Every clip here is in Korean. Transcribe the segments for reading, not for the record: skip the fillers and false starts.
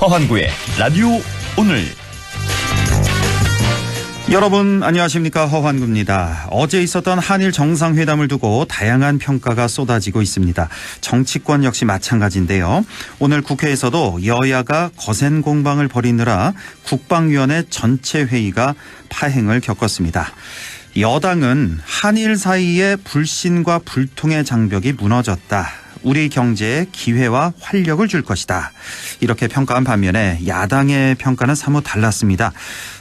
허환구의 라디오 오늘. 여러분 안녕하십니까, 허환구입니다. 어제 있었던 한일 정상회담을 두고 다양한 평가가 쏟아지고 있습니다. 정치권 역시 마찬가지인데요. 오늘 국회에서도 여야가 거센 공방을 벌이느라 국방위원회 전체 회의가 파행을 겪었습니다. 여당은 한일 사이의 불신과 불통의 장벽이 무너졌다, 우리 경제에 기회와 활력을 줄 것이다, 이렇게 평가한 반면에 야당의 평가는 사뭇 달랐습니다.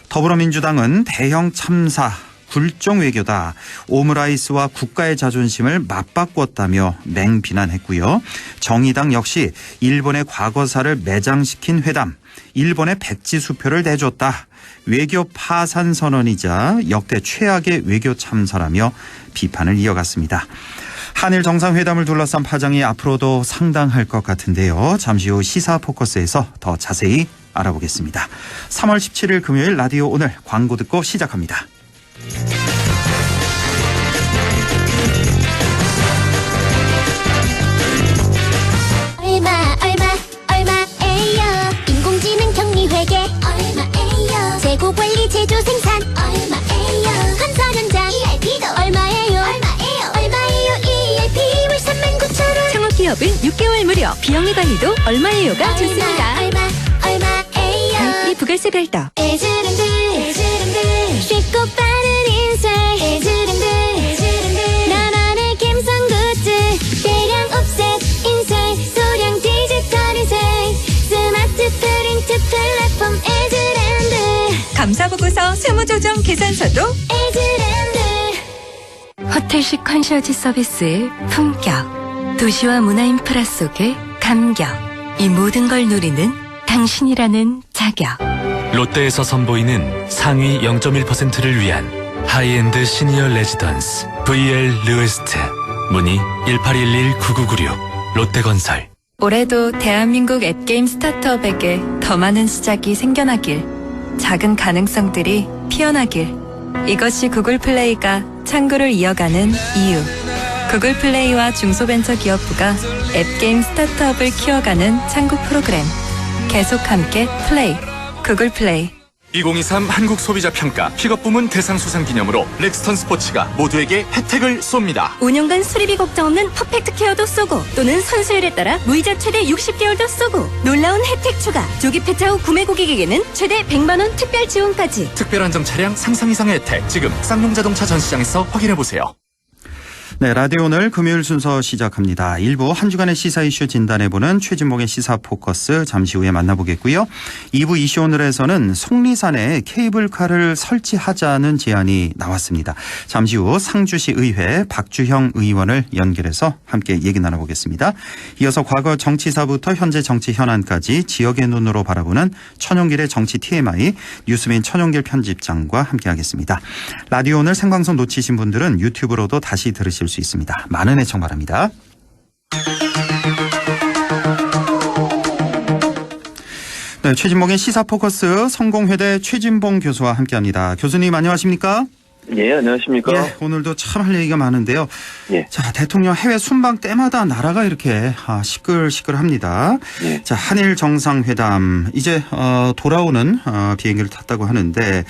더불어민주당은 대형 참사, 굴종 외교다, 오므라이스와 국가의 자존심을 맞바꿨다며 맹비난했고요. 정의당 역시 일본의 과거사를 매장시킨 회담, 일본의 백지 수표를 내줬다, 외교 파산 선언이자 역대 최악의 외교 참사라며 비판을 이어갔습니다. 한일 정상회담을 둘러싼 파장이 앞으로도 상당할 것 같은데요. 잠시 후 시사 포커스에서 더 자세히 알아보겠습니다. 3월 17일 금요일 라디오 오늘, 광고 듣고 시작합니다. 얼마에요? 인공지능 격리회계 얼마에요? 재고관리 제조 생산 얼마에요? 건설 현장 ERP도 얼마에요? ERP 월 39,000원. 창업기업은 6개월 무료, 비영리 관리도 얼마에요가 좋습니다. 얼마에요? 이 부가세 별도. 에즈랜드 쉽고 빠른 인쇄 에즈랜드 나만의 감성 굿즈, 대량 옵셋 인쇄, 소량 디지털 인쇄, 스마트 프린트 플랫폼 에즈랜드. 감사보고서, 세무조정 계산서도 에즈랜드. 호텔식 컨시어지 서비스의 품격, 도시와 문화 인프라 속의 감격, 이 모든 걸 누리는 당신이라는 자격. 롯데에서 선보이는 상위 0.1%를 위한 하이엔드 시니어 레지던스 VL 르웨스트. 문의 1811-9996 롯데건설. 올해도 대한민국 앱게임 스타트업에게 더 많은 시작이 생겨나길, 작은 가능성들이 피어나길, 이것이 구글플레이가 창구를 이어가는 이유. 구글플레이와 중소벤처기업부가 앱게임 스타트업을 키워가는 창구 프로그램. 계속 함께 플레이. 구글플레이. 2023 한국소비자평가 픽업부문 대상 수상 기념으로 렉스턴 스포츠가 모두에게 혜택을 쏩니다. 5년간 수리비 걱정 없는 퍼펙트 케어도 쏘고, 또는 선수율에 따라 무이자 최대 60개월도 쏘고, 놀라운 혜택 추가, 조기 폐차 후 구매 고객에게는 최대 100만원 특별 지원까지. 특별한 점 차량 상상 이상의 혜택, 지금 쌍용자동차 전시장에서 확인해보세요. 네, 라디오 오늘 금요일 순서 시작합니다. 1부 한 주간의 시사 이슈 진단해보는 최진봉의 시사 포커스 잠시 후에 만나보겠고요. 2부 이슈 오늘에서는 속리산에 케이블카를 설치하자는 제안이 나왔습니다. 잠시 후 상주시 의회 박주형 의원을 연결해서 함께 얘기 나눠보겠습니다. 이어서 과거 정치사부터 현재 정치 현안까지 지역의 눈으로 바라보는 천용길의 정치 TMI, 뉴스민 천용길 편집장과 함께하겠습니다. 라디오 오늘 생방송 놓치신 분들은 유튜브로도 다시 들으실 수 있습니다. 많은 애청 바랍니다. 네, 최진봉의 시사포커스 성공회대 최진봉 교수와 함께합니다. 교수님 안녕하십니까? 예, 안녕하십니까? 예, 오늘도 참 할 얘기가 많은데요. 예. 자, 대통령 해외 순방 때마다 나라가 이렇게 시끌시끌합니다. 예. 자, 한일 정상회담 이제 돌아오는 비행기를 탔다고 하는데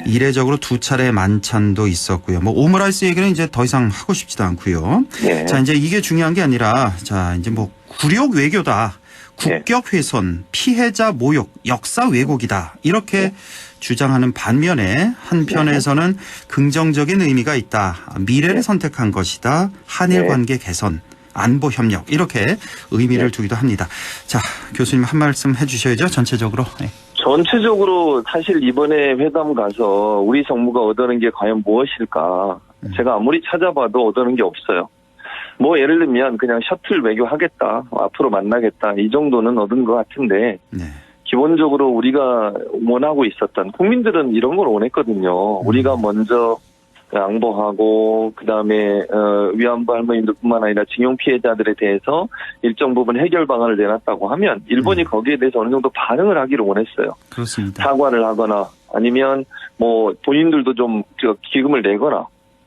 이례적으로 두 차례 만찬도 있었고요. 뭐 오므라이스 얘기는 이제 더 이상 하고 싶지도 않고요. 예. 자, 이제 이게 중요한 게 아니라 자, 이제 뭐 굴욕 외교다, 국격 훼손, 피해자 모욕, 역사 왜곡이다, 이렇게 주장하는 반면에 한편에서는 긍정적인 의미가 있다, 미래를 선택한 것이다, 한일 관계 개선, 안보 협력, 이렇게 의미를 두기도 합니다. 자, 교수님 한 말씀 해주셔야죠. 전체적으로. 네. 전체적으로 사실 이번에 회담 가서 우리 정부가 얻어낸 게 과연 무엇일까? 제가 아무리 찾아봐도 얻어낸 게 없어요. 뭐 예를 들면 그냥 셔틀 외교 하겠다, 앞으로 만나겠다, 이 정도는 얻은 것 같은데 네. 기본적으로 우리가 원하고 있었던, 국민들은 이런 걸 원했거든요. 우리가 먼저 양보하고 그다음에 위안부 할머니들뿐만 아니라 징용 피해자들에 대해서 일정 부분 해결 방안을 내놨다고 하면 일본이 거기에 대해서 어느 정도 반응을 하기를 원했어요. 그렇습니다. 사과를 하거나 아니면 뭐 본인들도 좀 기금을 내거나.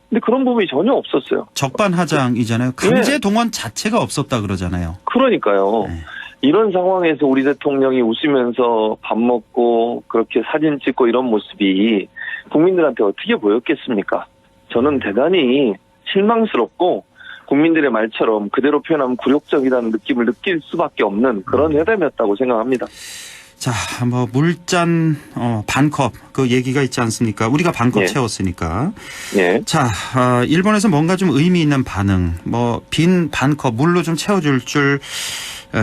근데 그런 부분이 전혀 없었어요. 적반하장이잖아요. 강제 동원 자체가 없었다 그러잖아요. 그러니까요. 네. 이런 상황에서 우리 대통령이 웃으면서 밥 먹고 그렇게 사진 찍고 이런 모습이 국민들한테 어떻게 보였겠습니까? 저는 대단히 실망스럽고 국민들의 말처럼 그대로 표현하면 굴욕적이라는 느낌을 느낄 수밖에 없는 그런 회담이었다고 생각합니다. 자, 뭐 물잔 반컵 그 얘기가 있지 않습니까? 우리가 반컵 예. 채웠으니까. 예. 자, 일본에서 뭔가 좀 의미 있는 반응, 뭐 빈 반컵 물로 좀 채워줄 줄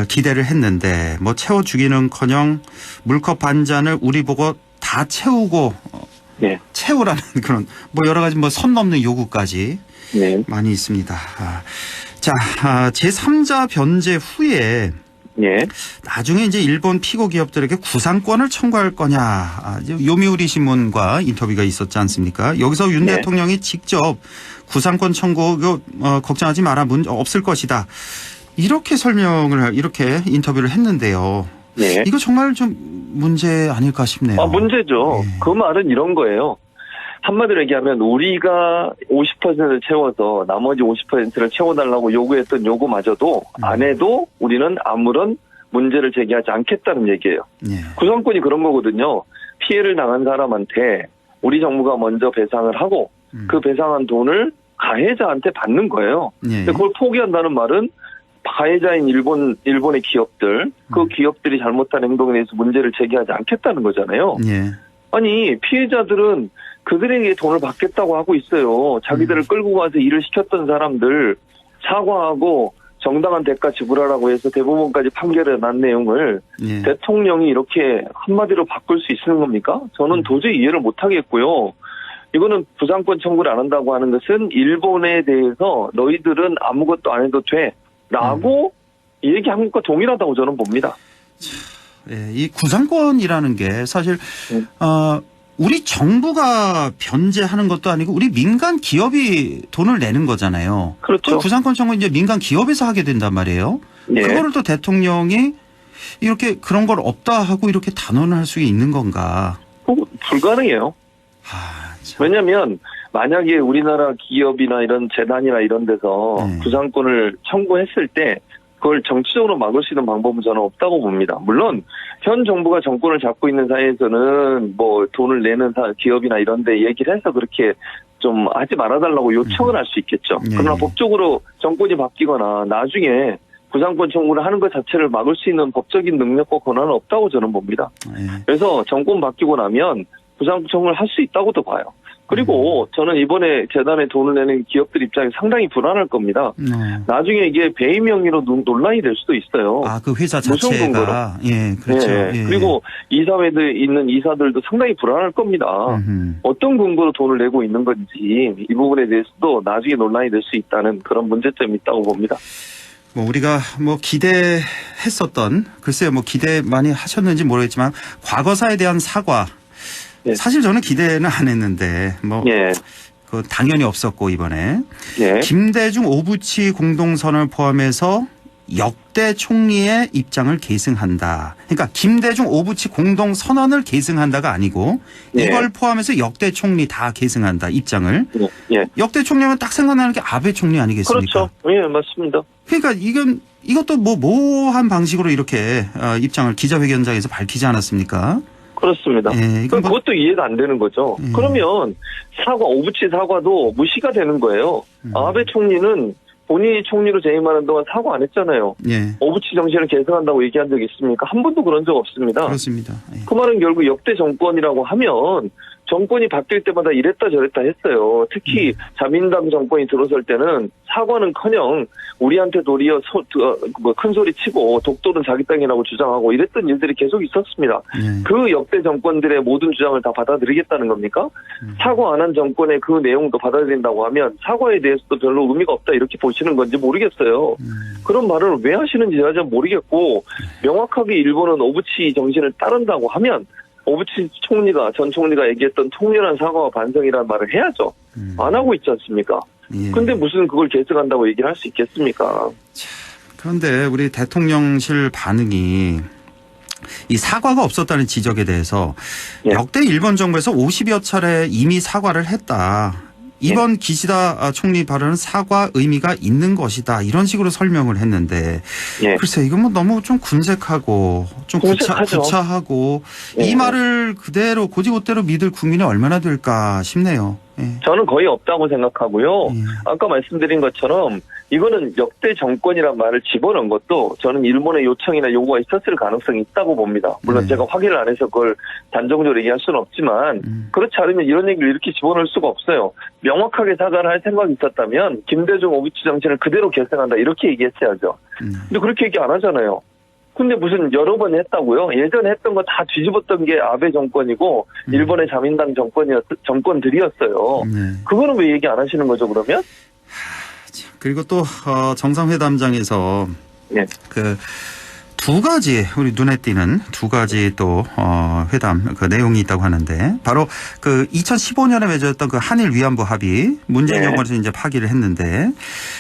기대를 했는데 뭐 채워주기는커녕 물컵 반잔을 우리 보고 다 채우고 예. 채우라는 그런 뭐 여러 가지 뭐 선 넘는 요구까지 네. 많이 있습니다. 자, 제3자 변제 후에 예. 나중에 이제 일본 피고 기업들에게 구상권을 청구할 거냐. 요미우리 신문과 인터뷰가 있었지 않습니까? 여기서 윤 네. 대통령이 직접 구상권 청구 걱정하지 마라. 문제 없을 것이다. 이렇게 이렇게 인터뷰를 했는데요. 네. 이거 정말 좀 문제 아닐까 싶네요. 문제죠. 네. 그 말은 이런 거예요. 한마디로 얘기하면 우리가 50%를 채워서 나머지 50%를 채워달라고 요구했던 요구마저도 안 해도 우리는 아무런 문제를 제기하지 않겠다는 얘기예요. 네. 구성권이 그런 거거든요. 피해를 당한 사람한테 우리 정부가 먼저 배상을 하고 그 배상한 돈을 가해자한테 받는 거예요. 네. 근데 그걸 포기한다는 말은 가해자인 일본의 기업들, 그 기업들이 잘못한 행동에 대해서 문제를 제기하지 않겠다는 거잖아요. 네. 아니, 피해자들은 그들에게 돈을 받겠다고 하고 있어요. 자기들을 끌고 가서 일을 시켰던 사람들 사과하고 정당한 대가 지불하라고 해서 대법원까지 판결해 난 내용을 네. 대통령이 이렇게 한마디로 바꿀 수 있는 겁니까? 저는 도저히 이해를 못 하겠고요. 이거는 부상권 청구를 안 한다고 하는 것은 일본에 대해서 너희들은 아무것도 안 해도 돼 라고 얘기한 것과 동일하다고 저는 봅니다. 네, 이 구상권이라는 게 사실 우리 정부가 변제하는 것도 아니고 우리 민간 기업이 돈을 내는 거잖아요. 그렇죠. 그 구상권 청구 이제 민간 기업에서 하게 된단 말이에요. 예. 그거를 또 대통령이 이렇게 그런 걸 없다 하고 이렇게 단언을 할 수 있는 건가? 불가능해요. 참. 왜냐하면 만약에 우리나라 기업이나 이런 재단이나 이런 데서 네. 구상권을 청구했을 때 그걸 정치적으로 막을 수 있는 방법은 저는 없다고 봅니다. 물론 현 정부가 정권을 잡고 있는 사이에서는 뭐 돈을 내는 기업이나 이런 데 얘기를 해서 그렇게 좀 하지 말아달라고 요청을 할 수 있겠죠. 네. 그러나 법적으로 정권이 바뀌거나 나중에 구상권 청구를 하는 것 자체를 막을 수 있는 법적인 능력과 권한은 없다고 저는 봅니다. 네. 그래서 정권 바뀌고 나면 구상권 청구를 할 수 있다고도 봐요. 그리고 저는 이번에 재단에 돈을 내는 기업들 입장이 상당히 불안할 겁니다. 나중에 이게 배임 명의로 논란이 될 수도 있어요. 그 회사 무슨 근거로? 자체가 예, 그렇죠. 예. 예. 그리고 이사회에 있는 이사들도 상당히 불안할 겁니다. 어떤 근거로 돈을 내고 있는 건지 이 부분에 대해서도 나중에 논란이 될 수 있다는 그런 문제점이 있다고 봅니다. 뭐 우리가 뭐 기대했었던 글쎄요, 뭐 기대 많이 하셨는지 모르겠지만 과거사에 대한 사과. 예. 사실 저는 기대는 안 했는데 뭐 예. 그 당연히 없었고 이번에 예. 김대중 오부치 공동선언을 포함해서 역대 총리의 입장을 계승한다. 그러니까 김대중 오부치 공동선언을 계승한다가 아니고 예. 이걸 포함해서 역대 총리 다 계승한다 입장을. 예. 역대 총리면 딱 생각나는 게 아베 총리 아니겠습니까? 그렇죠. 예, 맞습니다. 그러니까 이것도 모호한 방식으로 이렇게 입장을 기자회견장에서 밝히지 않았습니까? 그렇습니다. 예, 이건 뭐- 그것도 이해가 안 되는 거죠. 그러면 오부치 사과도 무시가 되는 거예요. 아베 총리는 본인이 총리로 재임하는 동안 사과 안 했잖아요. 예, 오부치 정신을 계승한다고 얘기한 적 있습니까? 한 번도 그런 적 없습니다. 그렇습니다. 예. 그 말은 결국 역대 정권이라고 하면 정권이 바뀔 때마다 이랬다 저랬다 했어요. 특히 자민당 정권이 들어설 때는 사과는커녕 우리한테 도리어 큰 소리 치고 독도는 자기 땅이라고 주장하고 이랬던 일들이 계속 있었습니다. 예. 그 역대 정권들의 모든 주장을 다 받아들이겠다는 겁니까? 사과 안 한 정권의 그 내용도 받아들인다고 하면 사과에 대해서도 별로 의미가 없다 이렇게 보시는 건지 모르겠어요. 그런 말을 왜 하시는지 제가 잘 모르겠고 명확하게 일본은 오부치 정신을 따른다고 하면 오부치 전 총리가 얘기했던 통렬한 사과와 반성이라는 말을 해야죠. 안 하고 있지 않습니까? 예. 근데 무슨 그걸 계승한다고 얘기를 할 수 있겠습니까? 그런데 우리 대통령실 반응이 이 사과가 없었다는 지적에 대해서 예. 역대 일본 정부에서 50여 차례 이미 사과를 했다. 이번 기시다 총리 발언은 사과 의미가 있는 것이다. 이런 식으로 설명을 했는데 예. 글쎄 이건 뭐 너무 좀 군색하고 좀 군색하죠. 구차하고 이 예. 말을 그대로 고지고대로 믿을 국민이 얼마나 될까 싶네요. 예. 저는 거의 없다고 생각하고요. 예. 아까 말씀드린 것처럼 이거는 역대 정권이란 말을 집어넣은 것도 저는 일본의 요청이나 요구가 있었을 가능성이 있다고 봅니다. 물론 네. 제가 확인을 안 해서 그걸 단정적으로 얘기할 수는 없지만 그렇지 않으면 이런 얘기를 이렇게 집어넣을 수가 없어요. 명확하게 사과를 할 생각이 있었다면 김대중 오비치 정신을 그대로 계승한다 이렇게 얘기했어야죠. 근데 그렇게 얘기 안 하잖아요. 근데 무슨 여러 번 했다고요? 예전에 했던 거 다 뒤집었던 게 아베 정권이고 일본의 자민당 정권들이었어요. 네. 그거는 왜 얘기 안 하시는 거죠 그러면? 그리고 또 정상회담장에서 예. 그 두 가지 우리 눈에 띄는 두 가지 또 회담 그 내용이 있다고 하는데 바로 그 2015년에 맺었던 그 한일 위안부 합의 문재인 네. 정부에서 이제 파기를 했는데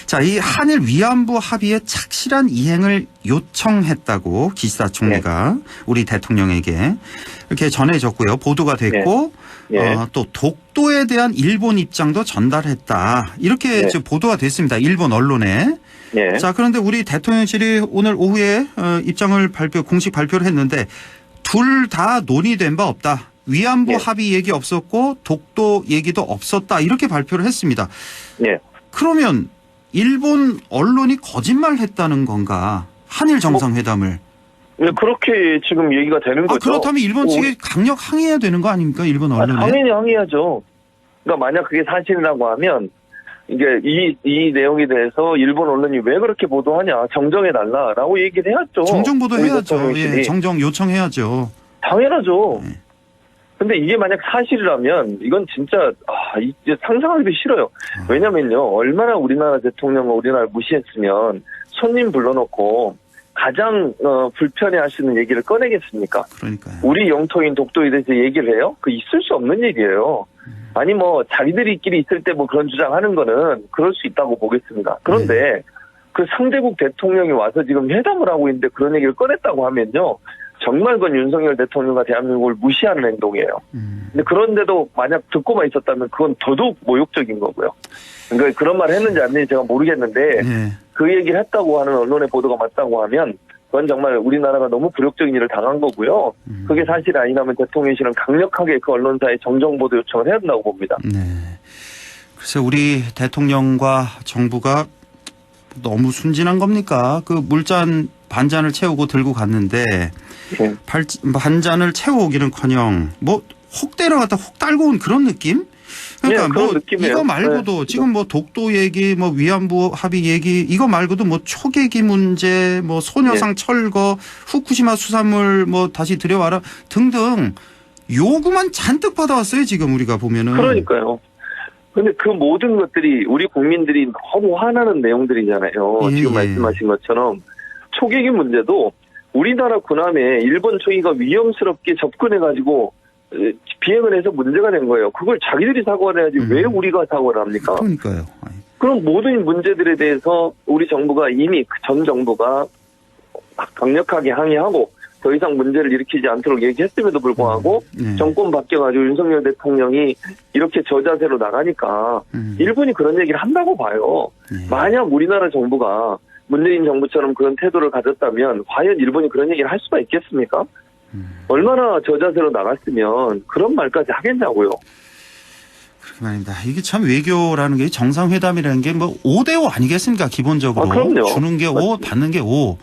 자, 이 한일 위안부 합의의 착실한 이행을 요청했다고 기시다 총리가 우리 대통령에게 이렇게 전해졌고요. 보도가 됐고 예. 또 독도에 대한 일본 입장도 전달했다. 이렇게 네. 지금 보도가 됐습니다. 일본 언론에. 예. 자, 그런데 우리 대통령실이 오늘 오후에 입장을 공식 발표를 했는데 둘 다 논의된 바 없다. 위안부 예. 합의 얘기 없었고 독도 얘기도 없었다. 이렇게 발표를 했습니다. 예. 그러면 일본 언론이 거짓말했다는 건가? 한일 정상회담을. 네, 그렇게 지금 얘기가 되는 거죠. 그렇다면 일본 측이 강력 항의해야 되는 거 아닙니까? 일본 언론에. 당연히 항의하죠. 그러니까 만약 그게 사실이라고 하면 이게 이 내용에 대해서 일본 언론이 왜 그렇게 보도하냐 정정해달라라고 얘기를 해야죠. 정정 보도해야죠. 우리 대통령실이. 예, 정정 요청해야죠. 당연하죠. 네. 근데 이게 만약 사실이라면 이건 진짜 이제 상상하기도 싫어요. 왜냐면요. 얼마나 우리나라 대통령을 우리나라를 무시했으면 손님 불러놓고 가장 불편해하시는 얘기를 꺼내겠습니까? 그러니까요. 우리 영토인 독도에 대해서 얘기를 해요? 그 있을 수 없는 얘기예요. 아니 뭐 자기들이끼리 있을 때 뭐 그런 주장하는 거는 그럴 수 있다고 보겠습니다. 그런데 그 상대국 대통령이 와서 지금 회담을 하고 있는데 그런 얘기를 꺼냈다고 하면요. 정말 그건 윤석열 대통령과 대한민국을 무시하는 행동이에요. 근데 그런데도 만약 듣고만 있었다면 그건 더더욱 모욕적인 거고요. 그러니까 그런 말을 했는지 안 했는지 제가 모르겠는데 예. 그 얘기를 했다고 하는 언론의 보도가 맞다고 하면 그건 정말 우리나라가 너무 굴욕적인 일을 당한 거고요. 그게 사실이 아니라면 대통령실은 강력하게 그 언론사에 정정보도 요청을 해야 된다고 봅니다. 네. 글쎄 우리 대통령과 정부가 너무 순진한 겁니까? 그 물잔 반잔을 채우고 들고 갔는데 네. 반잔을 채워오기는커녕 뭐 혹 때려갔다 혹 딸고 온 그런 느낌? 그러니까 네, 그런 뭐 느낌이에요. 이거 말고도 네. 지금 뭐 독도 얘기, 뭐 위안부 합의 얘기 이거 말고도 뭐 초계기 문제, 뭐 소녀상 철거, 후쿠시마 수산물 뭐 다시 들여와라 등등 요구만 잔뜩 받아왔어요 지금 우리가 보면은. 그러니까요. 근데 그 모든 것들이 우리 국민들이 너무 화나는 내용들이잖아요. 예, 지금 예. 말씀하신 것처럼 초계기 문제도 우리나라 군함에 일본 초기가 위험스럽게 접근해가지고 비행을 해서 문제가 된 거예요. 그걸 자기들이 사과를 해야지 왜 우리가 사과를 합니까? 그러니까요. 그럼 모든 문제들에 대해서 우리 정부가 이미 전 정부가 강력하게 항의하고 더 이상 문제를 일으키지 않도록 얘기했음에도 불구하고 네. 정권 바뀌어가지고 윤석열 대통령이 이렇게 저자세로 나가니까 일본이 그런 얘기를 한다고 봐요. 네. 만약 우리나라 정부가 문재인 정부처럼 그런 태도를 가졌다면 과연 일본이 그런 얘기를 할 수가 있겠습니까? 얼마나 저자세로 나갔으면 그런 말까지 하겠냐고요. 그렇게 말입니다. 이게 참 외교라는 게 정상회담이라는 게 뭐 5대5 아니겠습니까? 기본적으로. 그럼요. 주는 게 5, 받는 게 5.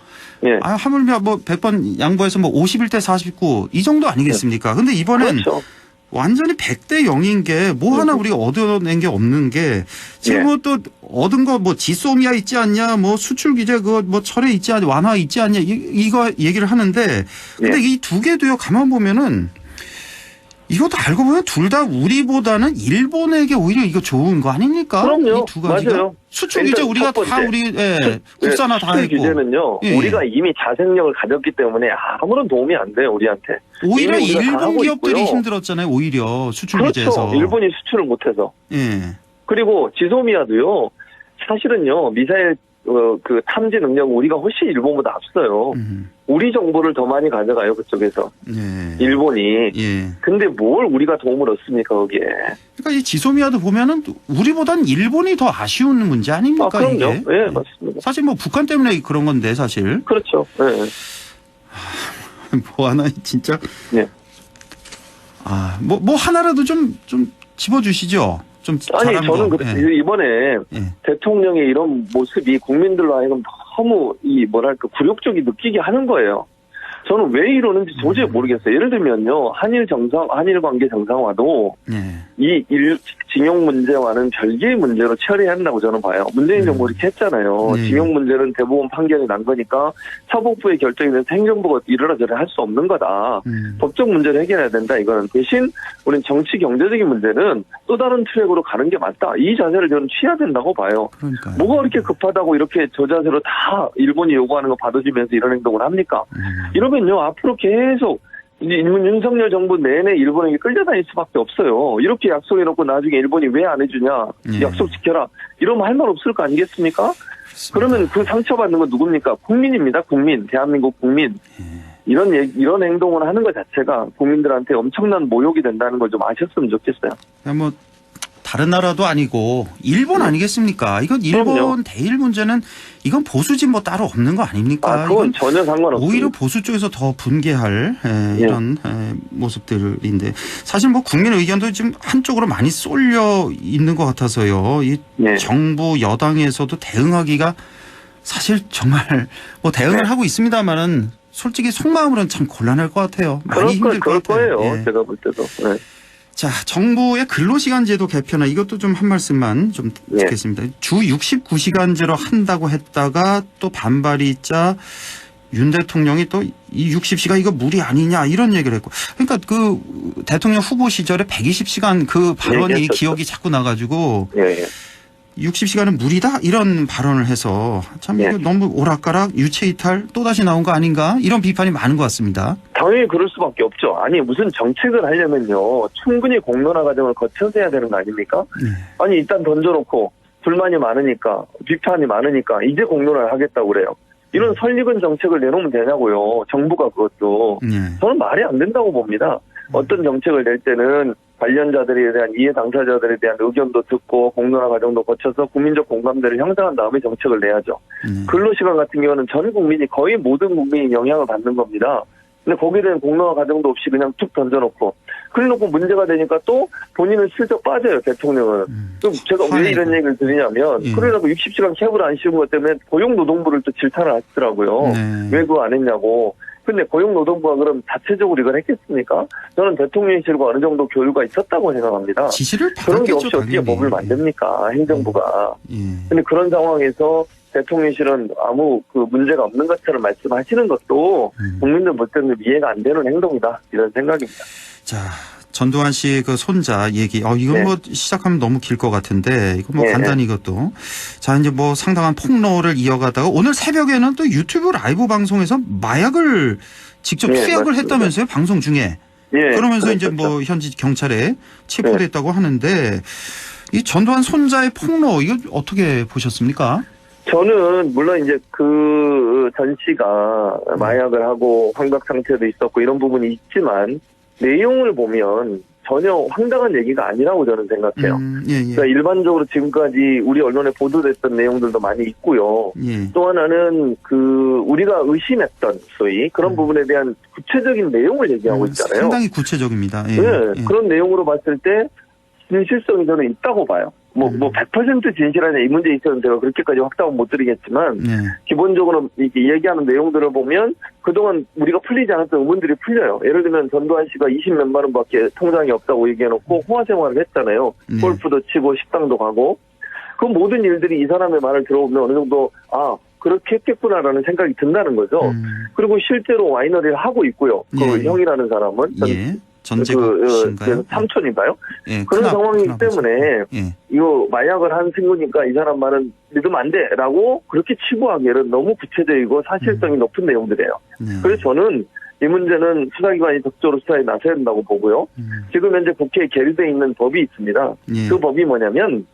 예. 하물며 뭐 100번 양보해서 뭐 51대 49 이 정도 아니겠습니까? 근데 이번엔 그렇죠. 완전히 100대 0인 게 뭐 하나 우리가 얻어낸 게 없는 게 지금 예. 뭐 또 얻은 거 뭐 지소미아 있지 않냐 뭐 수출 규제 그거 뭐 철회 있지 않냐 완화 있지 않냐 이거 얘기를 하는데 근데 예. 이 두 개도요 가만 보면은 이것도 알고 보면 둘 다 우리보다는 일본에게 오히려 이거 좋은 거 아닙니까? 그럼요. 이 두 가지가 맞아요. 수출 규제 일단 우리가 첫 다 번째. 우리 국산화 다 수출 했고 규제는요. 예. 우리가 이미 자생력을 가졌기 때문에 아무런 도움이 안 돼요. 우리한테. 오히려 이미 우리가 다 일본 하고 기업들이 있고요. 힘들었잖아요. 오히려 수출 그렇죠. 규제에서. 일본이 수출을 못해서. 예. 그리고 지소미아도요. 사실은요. 미사일 그 탐지 능력은 우리가 훨씬 일본보다 앞서요. 우리 정보를 더 많이 가져가요, 그쪽에서. 예. 일본이. 예. 근데 뭘 우리가 도움을 얻습니까, 거기에. 그러니까 이 지소미아도 보면은 우리보단 일본이 더 아쉬운 문제 아닙니까? 그럼요. 이게? 예, 맞습니다. 사실 뭐 북한 때문에 그런 건데 사실. 그렇죠. 예. 뭐 하나 진짜. 예. 뭐 하나라도 좀 집어주시죠. 좀 아니, 잘한 저는 거. 예. 이번에 예. 대통령의 이런 모습이 국민들로 하여금 너무 굴욕적이 느끼게 하는 거예요. 저는 왜 이러는지 도저히 모르겠어요. 예를 들면요, 한일 관계 정상화도 예. 징용 문제와는 별개의 문제로 처리해야 한다고 저는 봐요. 문재인 정부 이렇게 했잖아요. 네. 징용 문제는 대법원 판결이 난 거니까 사법부의 결정이 돼서 행정부가 이러저러 할 수 없는 거다. 법적 문제를 해결해야 된다. 이거는 대신 우리는 정치 경제적인 문제는 또 다른 트랙으로 가는 게 맞다. 이 자세를 저는 취해야 된다고 봐요. 그러니까요. 뭐가 그렇게 급하다고 이렇게 저 자세로 다 일본이 요구하는 거 받아주면서 이런 행동을 합니까? 이러면요, 앞으로 계속 윤석열 정부 내내 일본에게 끌려다닐 수밖에 없어요. 이렇게 약속해놓고 나중에 일본이 왜 안 해주냐, 약속 지켜라, 이러면 할 말 없을 거 아니겠습니까? 그렇습니다. 그러면 그 상처받는 건 누굽니까? 국민입니다. 국민, 대한민국 국민. 이런 행동을 하는 것 자체가 국민들한테 엄청난 모욕이 된다는 걸 좀 아셨으면 좋겠어요. 그냥 뭐 다른 나라도 아니고 일본 아니겠습니까? 이건 일본 그럼요. 대일 문제는 이건 보수진 뭐 따로 없는 거 아닙니까? 그건 이건 전혀 상관없습니다. 오히려 보수 쪽에서 더 분개할 이런 모습들인데 사실 뭐 국민 의견도 지금 한쪽으로 많이 쏠려 있는 것 같아서요. 이 네. 정부 여당에서도 대응하기가 사실 정말 뭐 대응을 하고 있습니다만은 솔직히 속마음으로는 참 곤란할 것 같아요. 많이 힘들 그럴 것 같아요. 거예요. 예. 제가 볼 때도. 네. 자, 정부의 근로시간제도 개편화 이것도 좀 한 말씀만 좀 네. 듣겠습니다. 주 69시간제로 한다고 했다가 또 반발이 있자 윤 대통령이 또 이 60시간 이거 무리 아니냐 이런 얘기를 했고 그러니까 그 대통령 후보 시절에 120시간 그 발언이 얘기했었죠. 기억이 자꾸 나가지고 예. 60시간은 무리다 이런 발언을 해서 참 네. 이거 너무 오락가락 유체이탈 또다시 나온 거 아닌가 이런 비판이 많은 것 같습니다. 당연히 그럴 수밖에 없죠. 아니, 무슨 정책을 하려면요, 충분히 공론화 과정을 거쳐서 해야 되는 거 아닙니까? 아니, 일단 던져놓고 불만이 많으니까, 비판이 많으니까 이제 공론화를 하겠다고 그래요. 이런 설익은 정책을 내놓으면 되냐고요. 정부가 그것도. 저는 말이 안 된다고 봅니다. 어떤 정책을 낼 때는 관련자들에 대한 이해 당사자들에 대한 의견도 듣고 공론화 과정도 거쳐서 국민적 공감대를 형성한 다음에 정책을 내야죠. 근로시간 같은 경우는 전 국민이 거의 모든 국민이 영향을 받는 겁니다. 근데 거기에 대한 공론화 과정도 없이 그냥 툭 던져놓고 그래놓고 문제가 되니까 또 본인은 슬쩍 빠져요, 대통령은. 그럼 제가 왜 이런 얘기를 드리냐면 그러라고 60시간 캡을 안 씌운 것 때문에 고용노동부를 또 질타를 하시더라고요. 왜 그거 안 했냐고. 근데 고용노동부가 그럼 자체적으로 이걸 했겠습니까? 저는 대통령실과 어느 정도 교류가 있었다고 생각합니다. 지시를 그런 게 받았겠죠. 없이 어떻게 당연히. 법을 만듭니까? 행정부가. 예. 근데 그런 상황에서 대통령실은 아무 그 문제가 없는 것처럼 말씀하시는 것도 국민들 볼 때는 이해가 안 되는 행동이다. 이런 생각입니다. 자, 전두환 씨 그 손자 얘기. 이건 네. 뭐 시작하면 너무 길 것 같은데 이거 뭐 네. 간단히 이것도. 자, 이제 뭐 상당한 폭로를 이어가다가 오늘 새벽에는 또 유튜브 라이브 방송에서 마약을 직접 네, 투약을 맞습니다. 했다면서요? 방송 중에. 예. 그러면서 이제 그랬었죠. 뭐 현지 경찰에 체포됐다고 하는데 이 전두환 손자의 폭로 이거 어떻게 보셨습니까? 저는 물론 이제 그 전 씨가 마약을 하고 환각 상태도 있었고 이런 부분이 있지만 내용을 보면 전혀 황당한 얘기가 아니라고 저는 생각해요. 예. 그러니까 일반적으로 지금까지 우리 언론에 보도됐던 내용들도 많이 있고요. 예. 또 하나는 그 우리가 의심했던 소위 그런 부분에 대한 구체적인 내용을 얘기하고 있잖아요. 상당히 구체적입니다. 예. 네, 예. 그런 내용으로 봤을 때 진실성이 저는 있다고 봐요. 뭐 100% 진실하냐 이 문제에 있어서는 제가 그렇게까지 확답은 못 드리겠지만 예. 기본적으로 이렇게 얘기하는 내용들을 보면 그동안 우리가 풀리지 않았던 의문들이 풀려요. 예를 들면 전두환 씨가 20몇만 원밖에 통장이 없다고 얘기해놓고 호화 생활을 했잖아요. 네. 골프도 치고 식당도 가고. 그 모든 일들이 이 사람의 말을 들어보면 어느 정도 그렇게 했겠구나라는 생각이 든다는 거죠. 그리고 실제로 와이너리를 하고 있고요. 그 예. 형이라는 사람은 예. 전재국 씨인가요? 삼촌인가요? 예. 그런 상황이기 큰아버지. 때문에 예. 이거 마약을 한 친구니까 이 사람 말은 믿으면 안 돼라고 그렇게 치부하기에는 너무 구체적이고 사실성이 높은 내용들이에요. 네. 그래서 저는 이 문제는 수사기관이 적극적으로 수사에 나서야 된다고 보고요. 지금 현재 국회에 계류되어 있는 법이 있습니다. 예. 그 법이 뭐냐면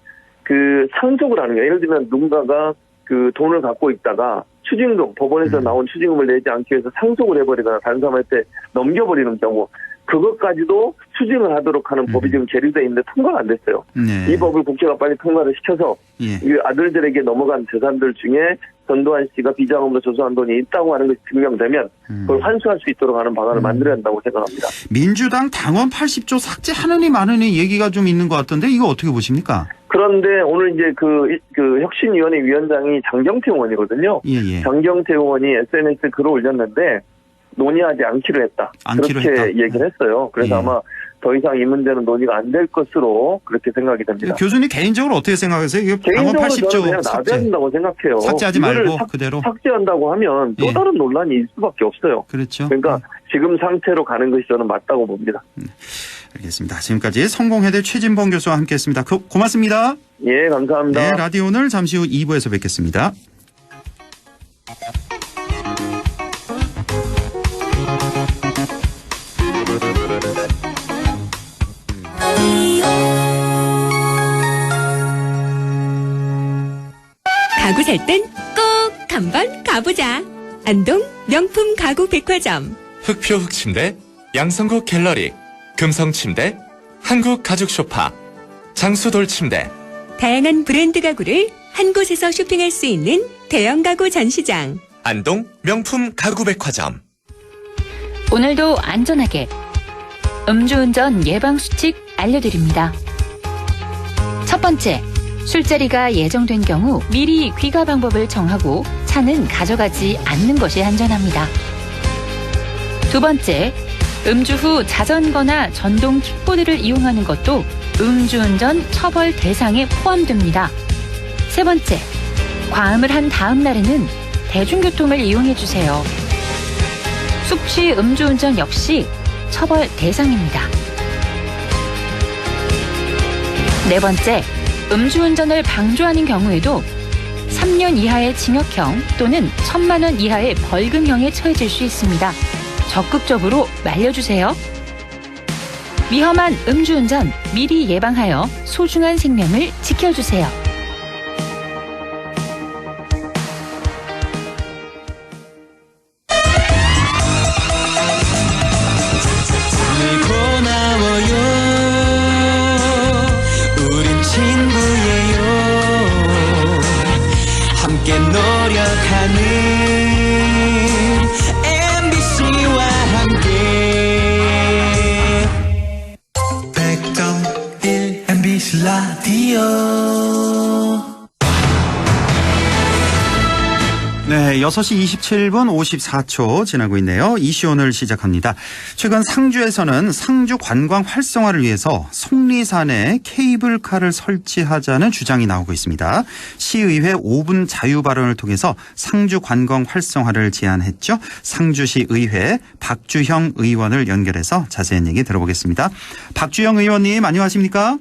그 상속을 하는 거예요. 예를 들면 누군가가 그 돈을 갖고 있다가 추징금, 법원에서 나온 추징금을 내지 않기 위해서 상속을 해버리거나 단순할 때 넘겨버리는 경우, 그것까지도 추징을 하도록 하는 법이 지금 계류되어 있는데 통과가 안 됐어요. 네. 이 법을 국회가 빨리 통과를 시켜서 예. 이 아들들에게 넘어간 재산들 중에 전두환 씨가 비자금으로 조성한 돈이 있다고 하는 것이 증명되면 그걸 환수할 수 있도록 하는 방안을 만들어야 한다고 생각합니다. 민주당 당원 80조 삭제하느니 마느니 얘기가 좀 있는 것 같던데 이거 어떻게 보십니까? 그런데 오늘 이제 그 혁신위원회 위원장이 장경태 의원이거든요. 예. 장경태 의원이 SNS에 글을 올렸는데 논의하지 않기로 했다. 않기로 그렇게 했다. 얘기를 했어요. 그래서 예. 아마 더 이상 이 문제는 논의가 안 될 것으로 그렇게 생각이 됩니다. 교수님 개인적으로 어떻게 생각하세요? 이거 당원 개인적으로 저는 80조 그냥 놔둬야 된다고 생각해요. 삭제하지 이거를 말고 그대로. 삭제한다고 하면 또 예. 다른 논란이 있을 수밖에 없어요. 그렇죠. 그러니까 지금 상태로 가는 것이 저는 맞다고 봅니다. 알겠습니다. 지금까지 성공회대 최진봉 교수와 함께했습니다. 고맙습니다. 예, 감사합니다. 네, 라디오는 잠시 후 2부에서 뵙겠습니다. 가구 살 땐 꼭 한번 가보자. 안동 명품 가구 백화점. 흑표 흑침대, 양성국 갤러리, 금성침대, 한국 가죽 소파, 장수돌 침대. 다양한 브랜드 가구를 한 곳에서 쇼핑할 수 있는 대형 가구 전시장. 안동 명품 가구 백화점. 오늘도 안전하게 음주운전 예방수칙 알려드립니다. 첫 번째, 술자리가 예정된 경우 미리 귀가 방법을 정하고 차는 가져가지 않는 것이 안전합니다. 두 번째, 음주 후 자전거나 전동 킥보드를 이용하는 것도 음주운전 처벌 대상에 포함됩니다. 세 번째, 과음을 한 다음 날에는 대중교통을 이용해주세요. 숙취 음주운전 역시 처벌 대상입니다. 네 번째, 음주운전을 방조하는 경우에도 3년 이하의 징역형 또는 1,000만 원 이하의 벌금형에 처해질 수 있습니다. 적극적으로 말려주세요. 위험한 음주운전 미리 예방하여 소중한 생명을 지켜주세요. 함께 노력하는 MBC와 함께 100.1 MBC 라디오. 네, 6시 27분 54초 지나고 있네요. 이슈 오늘 시작합니다. 최근 상주에서는 상주 관광 활성화를 위해서 속리산에 케이블카를 설치하자는 주장이 나오고 있습니다. 시의회 5분 자유 발언을 통해서 상주 관광 활성화를 제안했죠. 상주시 의회 박주형 의원을 연결해서 자세한 얘기 들어보겠습니다. 박주형 의원님 안녕하십니까?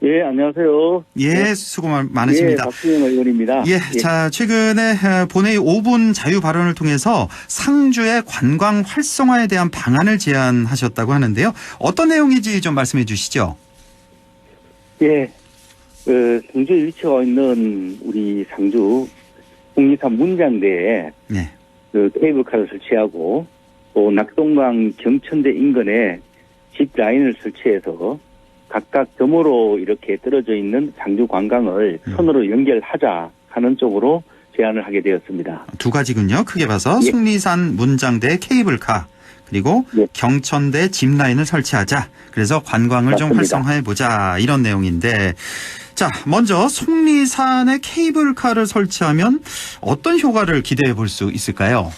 예, 안녕하세요. 예, 수고 많으십니다. 예, 박수영 의원입니다. 예, 자, 최근에 본회의 5분 자유 발언을 통해서 상주의 관광 활성화에 대한 방안을 제안하셨다고 하는데요. 어떤 내용인지 좀 말씀해 주시죠. 예, 상주에 위치하고 있는 우리 상주 국리산 문장대에 네. 케이블카를 설치하고 또 낙동강 경천대 인근에 집 라인을 설치해서 각각 점으로 이렇게 떨어져 있는 상주 관광을 선으로 연결하자 하는 쪽으로 제안을 하게 되었습니다. 두 가지군요. 크게 봐서 예. 속리산 문장대 케이블카 그리고 예. 경천대 짚라인을 설치하자. 그래서 관광을 좀 맞습니다. 활성화해보자 이런 내용인데 자, 먼저 속리산에 케이블카를 설치하면 어떤 효과를 기대해 볼 수 있을까요?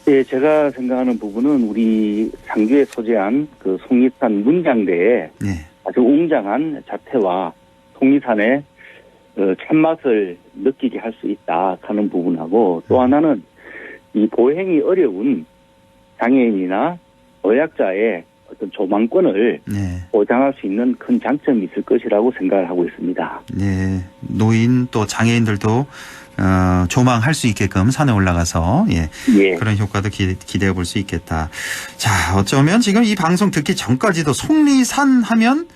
예, 제가 생각하는 부분은 우리 상주에 소재한 그 속리산 문장대에 네. 아주 웅장한 자태와 속리산의 참맛을 느끼게 할 수 있다 하는 부분하고 또 하나는 이 보행이 어려운 장애인이나 노약자의 어떤 조망권을 네. 보장할 수 있는 큰 장점이 있을 것이라고 생각을 하고 있습니다. 네. 노인 또 장애인들도 조망할 수 있게끔 산에 올라가서 예. 그런 효과도 기대해 볼 수 있겠다. 자, 어쩌면 지금 이 방송 듣기 전까지도 속리산 하면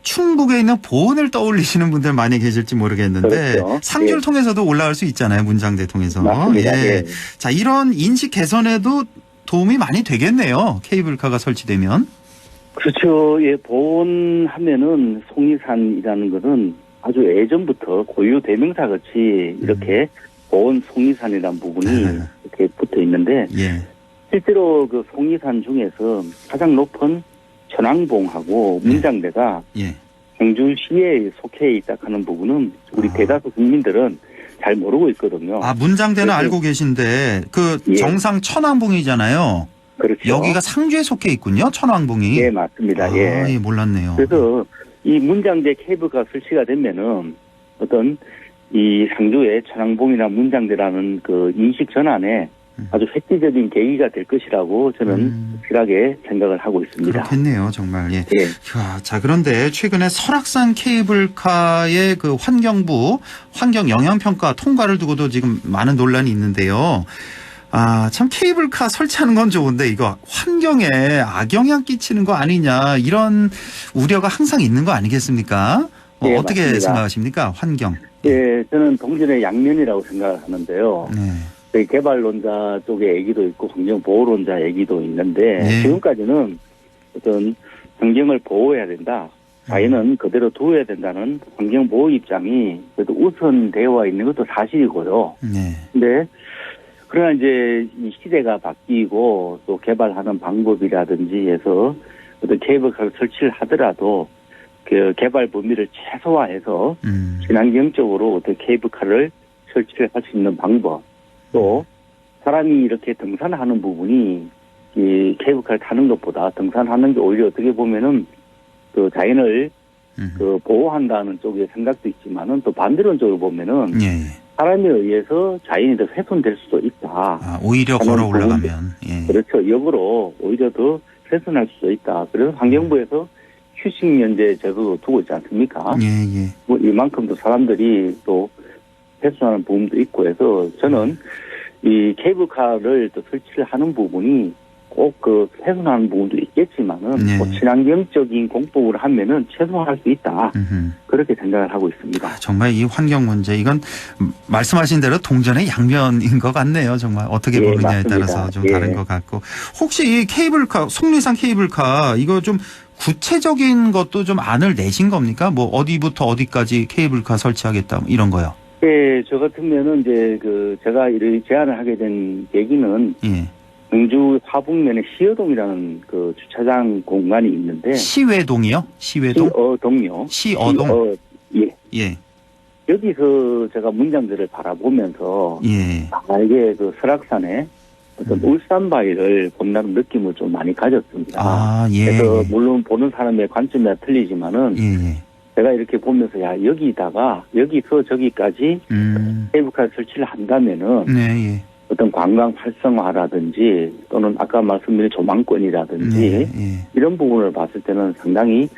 충북에 있는 보은을 떠올리시는 분들 많이 계실지 모르겠는데 그렇죠. 상주를 예. 통해서도 올라갈 수 있잖아요. 문장대 통해서. 맞습니다. 예. 예. 자, 이런 인식 개선에도 도움이 많이 되겠네요. 케이블카가 설치되면. 그렇죠. 예, 보온하면은 속리산이라는 것은 아주 예전부터 고유 대명사 같이 이렇게 보온 속리산이라는 부분이 이렇게 붙어 있는데 예. 실제로 그 속리산 중에서 가장 높은 천왕봉하고 문장대가 예. 청주시에 속해 있다 하는 부분은 우리 대다수 국민들은 잘 모르고 있거든요. 아, 문장대는 그래서- 알고 계신데 그 예. 정상 천왕봉이잖아요. 그렇죠. 여기가 상주에 속해 있군요. 천왕봉이. 예, 맞습니다. 아, 예. 예, 몰랐네요. 그래서 이 문장대 케이블카 설치가 되면은 어떤 이 상주의 천왕봉이나 문장대라는 그 인식 전환에 아주 획기적인 계기가 될 것이라고 저는 확실하게 생각을 하고 있습니다. 그렇겠네요, 정말. 예. 예. 자, 그런데 최근에 설악산 케이블카의 그 환경부 환경 영향평가 통과를 두고도 지금 많은 논란이 있는데요. 아, 참 케이블카 설치하는 건 좋은데 이거 환경에 악영향 끼치는 거 아니냐 이런 우려가 항상 있는 거 아니겠습니까? 예, 어떻게 맞습니다. 생각하십니까? 환경. 예, 저는 동전의 양면이라고 생각하는데요. 네. 저희 개발론자 쪽의 얘기도 있고 환경보호론자 얘기도 있는데 네. 지금까지는 어떤 환경을 보호해야 된다. 자연은 그대로 두어야 된다는 환경보호 입장이 그래도 우선되어 있는 것도 사실이고요. 네. 근데 그러나 이제 이 시대가 바뀌고 또 개발하는 방법이라든지 해서 어떤 케이블카를 설치를 하더라도 그 개발 범위를 최소화해서 친환경적으로 어떤 케이블카를 설치를 할 수 있는 방법 또 사람이 이렇게 등산하는 부분이 이 케이블카를 타는 것보다 등산하는 게 오히려 어떻게 보면은 그 자연을 그 보호한다는 쪽의 생각도 있지만은 또 반대론적으로 보면은 예. 사람에 의해서 자연이 더 훼손될 수도 있다. 아, 오히려 하는 걸어 올라가면. 부분도- 예. 그렇죠. 역으로 오히려 더 훼손할 수도 있다. 그래서 환경부에서 휴식 면제 제도도 두고 있지 않습니까? 예, 예. 뭐 이만큼도 사람들이 또 훼손하는 부분도 있고 해서 저는 이 케이블카를 또 설치를 하는 부분이 꼭 그 훼손하는 부분도 있겠지만은 네. 뭐 친환경적인 공법으로 하면은 최소화할 수 있다. 그렇게 생각을 하고 있습니다. 정말 이 환경 문제 이건 말씀하신 대로 동전의 양면인 것 같네요. 정말 어떻게 예, 보느냐에 맞습니다. 따라서 좀 예. 다른 것 같고 혹시 이 케이블카 속리산 케이블카 이거 좀 구체적인 것도 좀 안을 내신 겁니까? 뭐 어디부터 어디까지 케이블카 설치하겠다 뭐 이런 거요. 예, 저 같으면은 이제 그 제가 이런 제안을 하게 된 계기는 예. 경주 화북면에 시어동이라는 그 주차장 공간이 있는데 시외동이요? 시외동? 시어동요. 시어동? 예. 예. 여기서 제가 문장들을 바라보면서 예. 이게 그 설악산에 어떤 울산 바위를 본다는 느낌을 좀 많이 가졌습니다. 아, 예. 그래서 물론 보는 사람의 관점이 틀리지만은 예. 제가 이렇게 보면서 야 여기다가 여기서 저기까지 케이블카 설치를 한다면은 네, 예. 어떤 관광 활성화라든지 또는 아까 말씀드린 조망권이라든지 네, 예. 이런 부분을 봤을 때는 상당히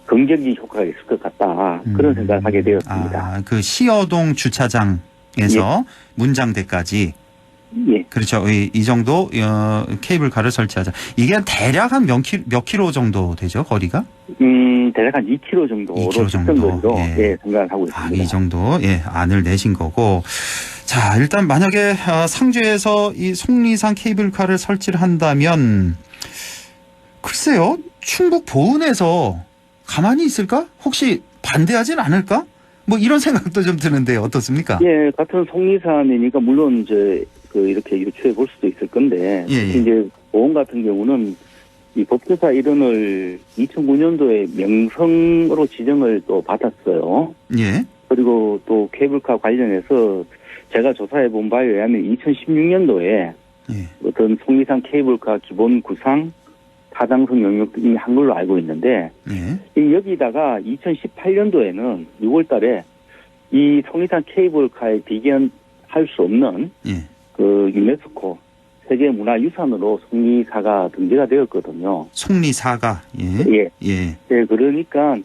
긍정적인 효과가 있을 것 같다. 그런 생각을 하게 되었습니다. 아, 그 시어동 주차장에서 문장대까지. 예. 그렇죠. 이 정도 케이블카를 설치하자. 이게 대략 한 몇 킬로 정도 되죠, 거리가? 대략 한 2km 정도로 2km 정도. 측정거리로 예. 예, 생각을 하고 아, 있습니다. 이 정도 예, 안을 내신 거고. 자, 일단 만약에 상주에서 이 속리산 케이블카를 설치를 한다면 글쎄요. 충북 보은에서 가만히 있을까? 혹시 반대하진 않을까? 뭐 이런 생각도 좀 드는데 어떻습니까? 예, 같은 속리산이니까 물론 이제 그 이렇게 유추해 볼 수도 있을 건데 예, 예. 이제 보험 같은 경우는 이 법조사 일원을 2009년도에 명성으로 지정을 또 받았어요. 예. 그리고 또 케이블카 관련해서 제가 조사해 본 바에 의하면 2016년도에 예. 어떤 속리산 케이블카 기본 구상 타당성 영역도 이미 한 걸로 알고 있는데 예. 여기다가 2018년도에는 6월 달에 이 속리산 케이블카에 비견할 수 없는 예. 그 유네스코 세계문화유산으로 속리사가 등재가 되었거든요. 속리사가 예. 예. 예. 네, 그러니까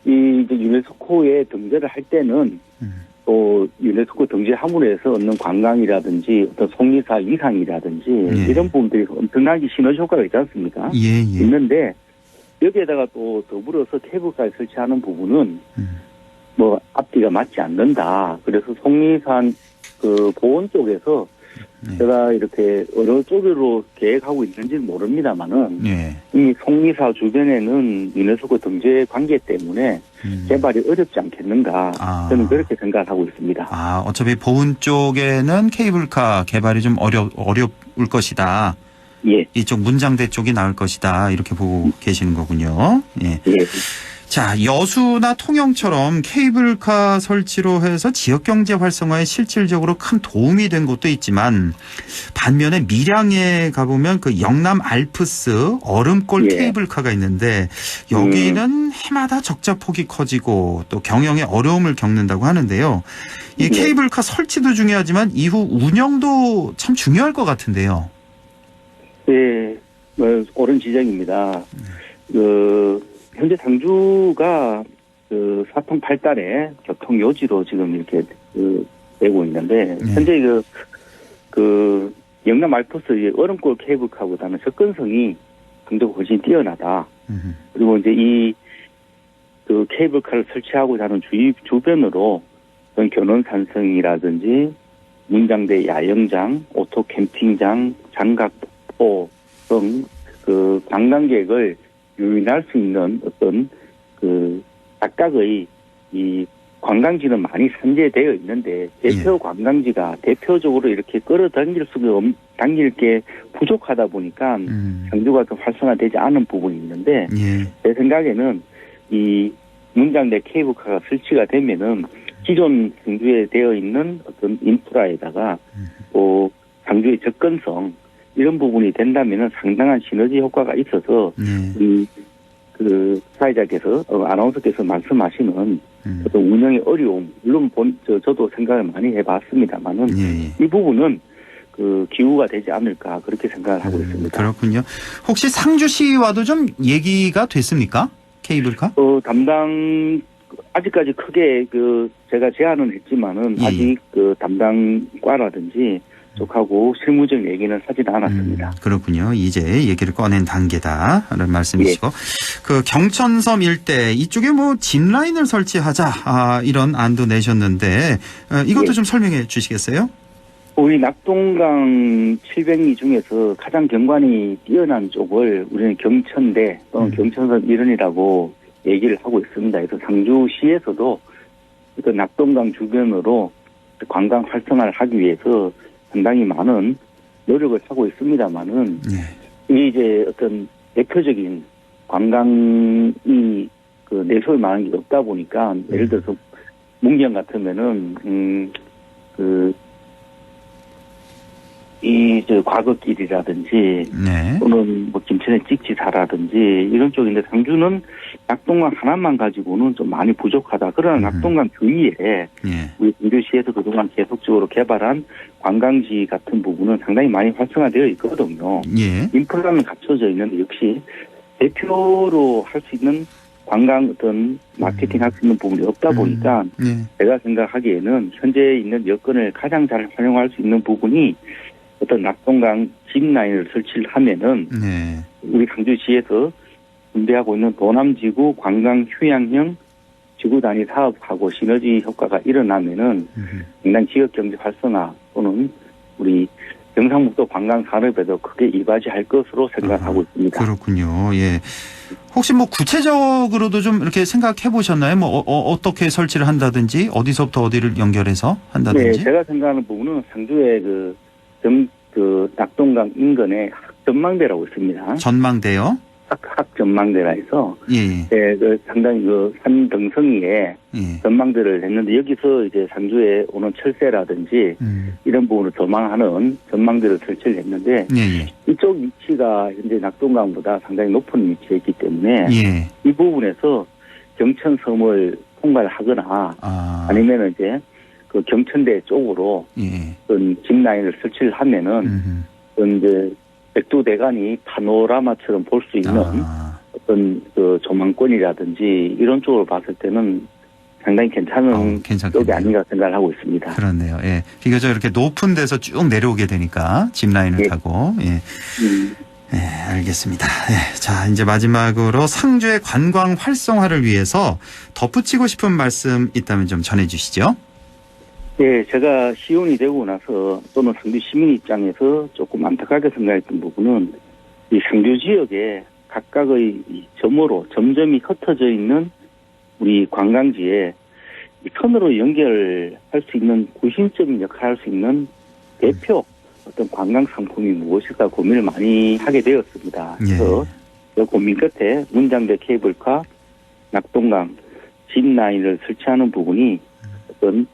이 이제 유네스코에 등재를 할 때는 또 유네스코 등재함으로 해서 얻는 관광이라든지 어떤 속리사 위상이라든지 예. 이런 부분들이 엄청나게 시너지 효과가 있지 않습니까? 예, 예. 있는데 여기에다가 또 더불어서 케이블카를 설치하는 부분은 뭐 앞뒤가 맞지 않는다. 그래서 속리산 그 보원 쪽에서 네. 제가 이렇게 어느 쪽으로 계획하고 있는지는 모릅니다만은 예. 이 속리사 주변에는 유네스코 등재 관계 때문에 개발이 어렵지 않겠는가. 아. 저는 그렇게 생각을 하고 있습니다. 아, 어차피 보훈 쪽에는 케이블카 개발이 좀 어려울 것이다. 예. 이쪽 문장대 쪽이 나을 것이다. 이렇게 보고 계시는 거군요. 예. 예. 자, 여수나 통영처럼 케이블카 설치로 해서 지역경제 활성화에 실질적으로 큰 도움이 된 곳도 있지만 반면에 밀양에 가보면 그 영남 알프스 얼음골 예. 케이블카가 있는데 여기는 해마다 적자폭이 커지고 또 경영에 어려움을 겪는다고 하는데요. 이 예. 케이블카 설치도 중요하지만 이후 운영도 참 중요할 것 같은데요. 예, 옳은 지적입니다. 현재 상주가 사통팔달의 교통 요지로 지금 이렇게 되고 있는데 현재 영남 알프스 얼음골 케이블카보다는 접근성이 강도가 훨씬 뛰어나다. 그리고 이제 그 케이블카를 설치하고자 하는 주변으로 그런 견원산성이라든지 문장대 야영장, 오토 캠핑장, 장각포 등 그 관광객을 유인할 수 있는 어떤 그 각각의 이 관광지는 많이 산재되어 있는데 대표 관광지가 대표적으로 이렇게 끌어당길 게 부족하다 보니까 상주가 좀 활성화되지 않은 부분이 있는데 제 생각에는 이 문장대 케이블카가 설치가 되면은 기존 상주에 되어 있는 어떤 인프라에다가 또 상주의 접근성 이런 부분이 된다면은 상당한 시너지 효과가 있어서 그 사회자께서 아나운서께서 말씀하시는 어떤 운영의 어려움 물론 저도 생각을 많이 해봤습니다만은 이 부분은 그 기후가 되지 않을까 그렇게 생각을 하고 있습니다. 그렇군요. 혹시 상주시와도 좀 얘기가 됐습니까? 케이블카? 담당 아직까지 크게 제가 제안은 했지만은 아직 그 담당과라든지 쪽하고 실무적 얘기는 하지는 않았습니다. 그렇군요. 이제 얘기를 꺼낸 단계다라는 말씀이시고 그 경천섬 일대 이쪽에 뭐 짚라인을 설치하자 이런 안도 내셨는데 이것도 좀 설명해 주시겠어요? 우리 낙동강 700리 중에서 가장 경관이 뛰어난 쪽을 우리는 경천대 또는 경천섬 일원이라고 얘기를 하고 있습니다. 그래서 상주시에서도 그 낙동강 주변으로 관광 활성화를 하기 위해서 상당히 많은 노력을 하고 있습니다만은 이게 이제 어떤 대표적인 관광이 내소를 많은 게 없다 보니까 예를 들어서 문경 같으면은 과거길이라든지 또는 뭐 김천의 찍지사라든지 이런 쪽인데 상주는 낙동강 하나만 가지고는 좀 많이 부족하다. 그러나 낙동강 주위에 우리 상주시에서 그동안 계속적으로 개발한 관광지 같은 부분은 상당히 많이 활성화되어 있거든요. 인프라는 갖춰져 있는데 역시 대표로 할 수 있는 관광 어떤 마케팅 할 수 있는 부분이 없다 보니까 제가 생각하기에는 현재 있는 여건을 가장 잘 활용할 수 있는 부분이 어떤 낙동강 짚라인을 설치를 하면은 우리 상주시에서 준비하고 있는 도남지구 관광 휴양형 지구 단위 사업하고 시너지 효과가 일어나면은 상당히 지역 경제 활성화 또는 우리 경상북도 관광 산업에도 크게 이바지할 것으로 생각하고 있습니다. 그렇군요. 예. 혹시 뭐 구체적으로도 좀 이렇게 생각해 보셨나요? 뭐 어떻게 설치를 한다든지 어디서부터 어디를 연결해서 한다든지? 네, 제가 생각하는 부분은 상주의 낙동강 인근에 학전망대라고 있습니다. 전망대요? 학전망대라 해서 상당히 산 등성이에 전망대를 했는데 여기서 이제 상주에 오는 철새라든지 이런 부분을 전망하는 전망대를 설치를 했는데 이쪽 위치가 현재 낙동강보다 상당히 높은 위치에 있기 때문에 이 부분에서 경천섬을 통과를 하거나 아니면 이제 그 경천대 쪽으로 짚라인을 설치를 하면은 이제 백두대간이 파노라마처럼 볼 수 있는 어떤 그 조망권이라든지 이런 쪽으로 봤을 때는 상당히 괜찮은 쪽이 아닌가 생각을 하고 있습니다. 그렇네요. 예. 비교적 이렇게 높은 데서 쭉 내려오게 되니까 짚라인을 타고. 네, 알겠습니다. 네, 자, 이제 마지막으로 상주의 관광 활성화를 위해서 덧붙이고 싶은 말씀 있다면 좀 전해주시죠. 예, 제가 시의원이 되고 나서 또는 상주 시민 입장에서 조금 안타깝게 생각했던 부분은 이 상주 지역에 각각의 이 점으로 점점이 흩어져 있는 우리 관광지에 이 선으로 연결할 수 있는 구심점 역할을 할 수 있는 대표 어떤 관광 상품이 무엇일까 고민을 많이 하게 되었습니다. 예. 그래서 그 고민 끝에 문장대 케이블카, 낙동강, 짚라인을 설치하는 부분이 어떤